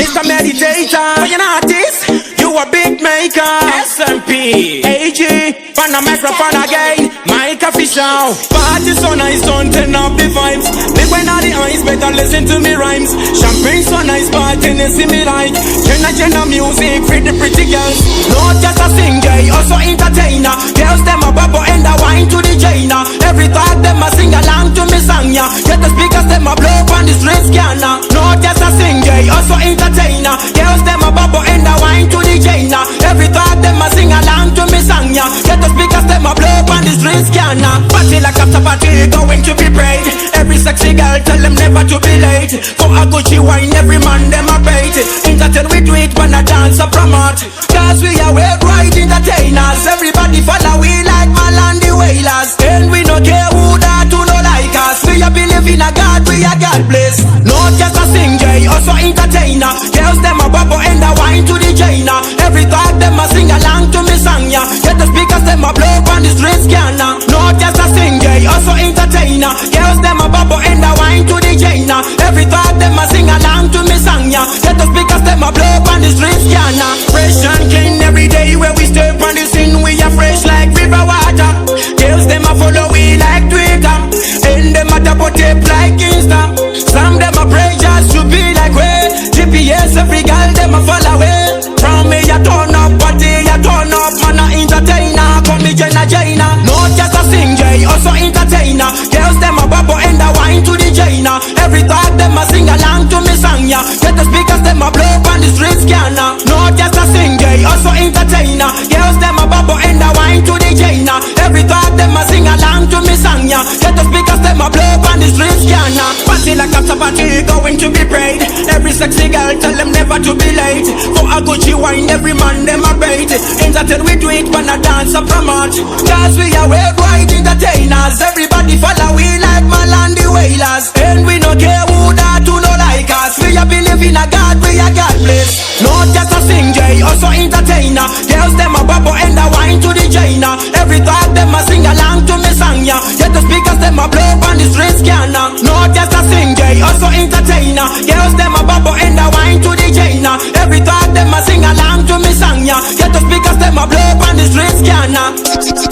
Mr. Meditator, for an artist, you a big maker. SMP, AG, on the microphone again. My coffee show. Party so nice, don't turn up the vibes. Big when all the eyes, better listen to me rhymes. Champagne so nice, party they see me like. Genna music for the pretty girls. Not just a singer, also entertainer. Girls them a bubble and a wine to the Genna. Every thought them a sing along to me song ya. Get the speakers them a blow on the street scanner. Not just a singer, also entertainer. Girls them a bubble and a wine to the Genna. Every thought them a sing along to me song ya. Get the speakers them a blow on the street scanner. Party like after party going to be prayed. Every sexy girl tell them never to be late. For a Gucci wine every man them a bait. Entertain we do it when a dance a promote. Cause we are worldwide entertainers. Everybody follow we like Malandi Wailers. And we no care who that who no like us. We a believe in a God, we a God bless. Not just a singer, also entertainer. Girls them a bubble and a wine to the Genna. Every thought them a sing along to me song ya. Get the speakers them a blow on the street scanner. Not just a singer, also entertainer. Girls them a bubble and a wine to the Genna. Every thought them a sing along to me song ya. Get the speakers them a blow on the street scanner. Fresh and clean every day where we step on the scene. We are fresh like river water. Girls them a follow we like Twitter. And them a double tape like Insta. Some them a pray just to be like way. GPS every girl them a follow way. From me a turn up, party a turn up. Man a entertainer, call me Genna. Not just a singer, also entertainer. Girls them a bubble and a wine to the Genna. Every thought them a sing along to me song ya. Get the speakers them a blow on the street scanner. Not just a singer, also entertainer. Girls them a bubble and a wine to the Genna. Every thought them a sing along to me song ya. Get the speakers them a blow on the street scanner. Party like after party going to be prayed. Every sexy girl tell them never to be late. For a Gucci wine every man them a bait. Entertain we do it when a dance a promote. Cause we are worldwide entertainers. Everybody follow we like Malandi Wailers. And we no care who that who no like us. We a believe in a God, we a God bless. Not just a singer, also entertainer. Girls them a bubble and a wine to the Genna. Every thought them a sing along to me song ya. Get the speakers them a blow on the street scanner. Not just a singer, also entertainer. Girls them a bubble and a wine to the Genna. Every thought them a sing along to me song ya. Get the speakers them a blow on the street scanner.